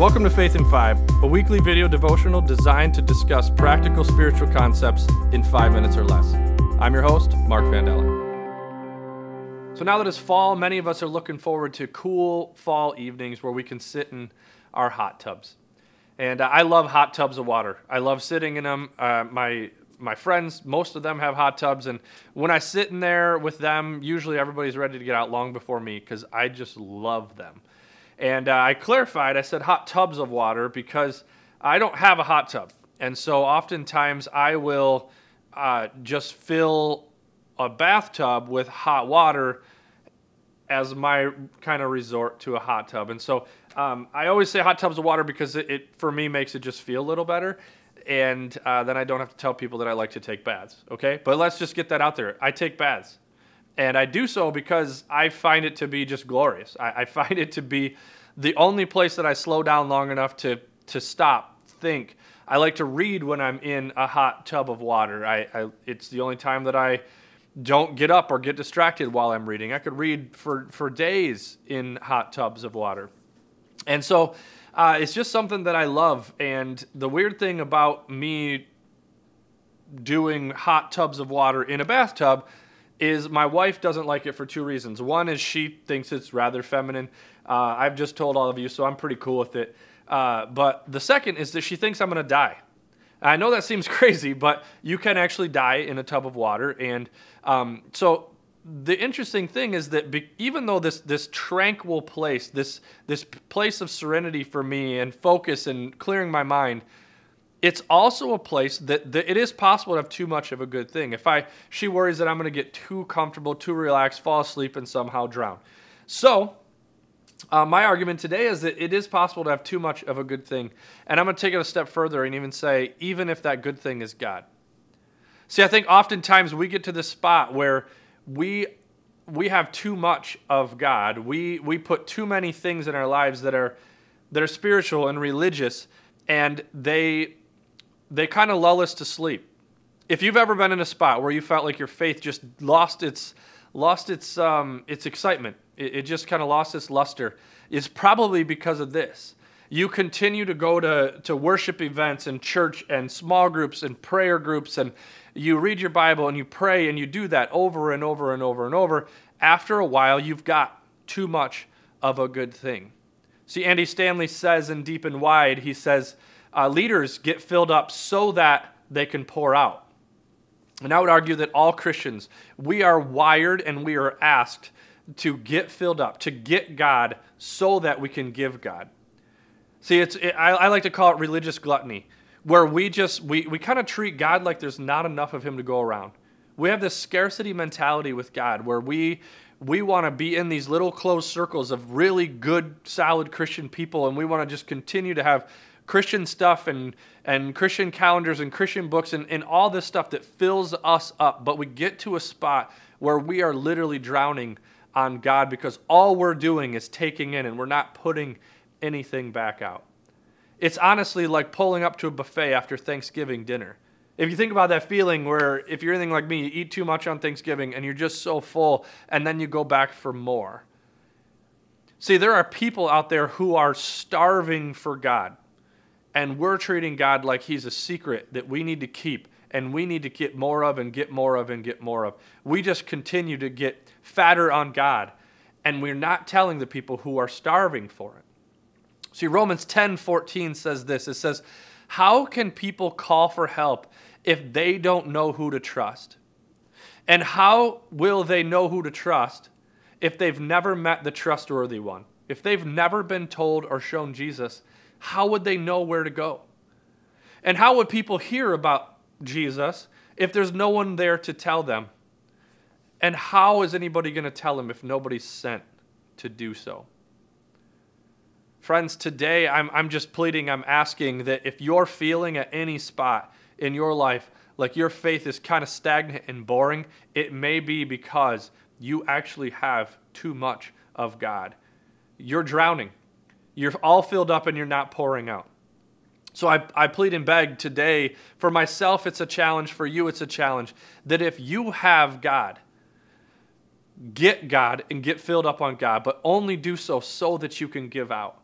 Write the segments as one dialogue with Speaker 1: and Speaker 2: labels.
Speaker 1: Welcome to Faith in 5, a weekly video devotional designed to discuss practical spiritual concepts in 5 minutes or less. I'm your host, Mark Vandella. So now that it's fall, many of us are looking forward to cool fall evenings where we can sit in our hot tubs. And I love hot tubs of water. I love sitting in them. My friends, most of them have hot tubs, and when I sit in there with them, usually everybody's ready to get out long before me because I just love them. And I clarified, I said hot tubs of water because I don't have a hot tub. And so oftentimes I will just fill a bathtub with hot water as my kind of resort to a hot tub. And so I always say hot tubs of water because it for me, makes it just feel a little better. And then I don't have to tell people that I like to take baths, okay? But let's just get that out there. I take baths. And I do so because I find it to be just glorious. I find it to be the only place that I slow down long enough to stop, think. I like to read when I'm in a hot tub of water. It's the only time that I don't get up or get distracted while I'm reading. I could read for days in hot tubs of water. And so it's just something that I love. And the weird thing about me doing hot tubs of water in a bathtub is my wife doesn't like it for two reasons. One is she thinks it's rather feminine. I've just told all of you, so I'm pretty cool with it. But the second is that she thinks I'm going to die. I know that seems crazy, but you can actually die in a tub of water. And so the interesting thing is that even though this tranquil place, this place of serenity for me and focus and clearing my mind, it's also a place that it is possible to have too much of a good thing. She worries that I'm going to get too comfortable, too relaxed, fall asleep, and somehow drown. So my argument today is that it is possible to have too much of a good thing. And I'm going to take it a step further and even say, even if that good thing is God. See, I think oftentimes we get to this spot where we have too much of God. We put too many things in our lives that are spiritual and religious, and they kind of lull us to sleep. If you've ever been in a spot where you felt like your faith just lost its excitement, it just kind of lost its luster, it's probably because of this. You continue to go to worship events and church and small groups and prayer groups, and you read your Bible and you pray and you do that over and over and over and over. After a while, you've got too much of a good thing. See, Andy Stanley says in Deep and Wide, he says, leaders get filled up so that they can pour out. And I would argue that all Christians, we are wired and we are asked to get filled up, to get God so that we can give God. See, I like to call it religious gluttony, where we kind of treat God like there's not enough of him to go around. We have this scarcity mentality with God where we want to be in these little closed circles of really good, solid Christian people, and we want to just continue to have Christian stuff and Christian calendars and Christian books and all this stuff that fills us up. But we get to a spot where we are literally drowning on God because all we're doing is taking in and we're not putting anything back out. It's honestly like pulling up to a buffet after Thanksgiving dinner. If you think about that feeling where if you're anything like me, you eat too much on Thanksgiving and you're just so full and then you go back for more. See, there are people out there who are starving for God. And we're treating God like he's a secret that we need to keep and we need to get more of and get more of and get more of. We just continue to get fatter on God, and we're not telling the people who are starving for it. See, Romans 10:14 says this. It says, how can people call for help if they don't know who to trust? And how will they know who to trust if they've never met the trustworthy one? If they've never been told or shown Jesus, how would they know where to go? And how would people hear about Jesus if there's no one there to tell them? And how is anybody going to tell them if nobody's sent to do so? Friends, today I'm just pleading, I'm asking that if you're feeling at any spot in your life like your faith is kind of stagnant and boring, it may be because you actually have too much of God. You're drowning. You're all filled up and you're not pouring out. So I plead and beg today, for myself it's a challenge, for you it's a challenge, that if you have God, get God and get filled up on God, but only do so that you can give out.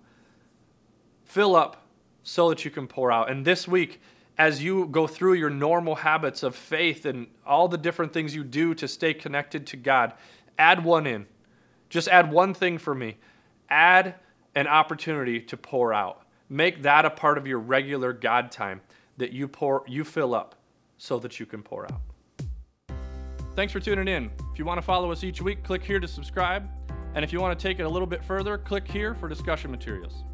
Speaker 1: Fill up so that you can pour out. And this week, as you go through your normal habits of faith and all the different things you do to stay connected to God, add one in. Just add one thing for me. Add an opportunity to pour out. Make that a part of your regular God time, that you fill up so that you can pour out. Thanks for tuning in. If you want to follow us each week, click here to subscribe. And if you want to take it a little bit further, click here for discussion materials.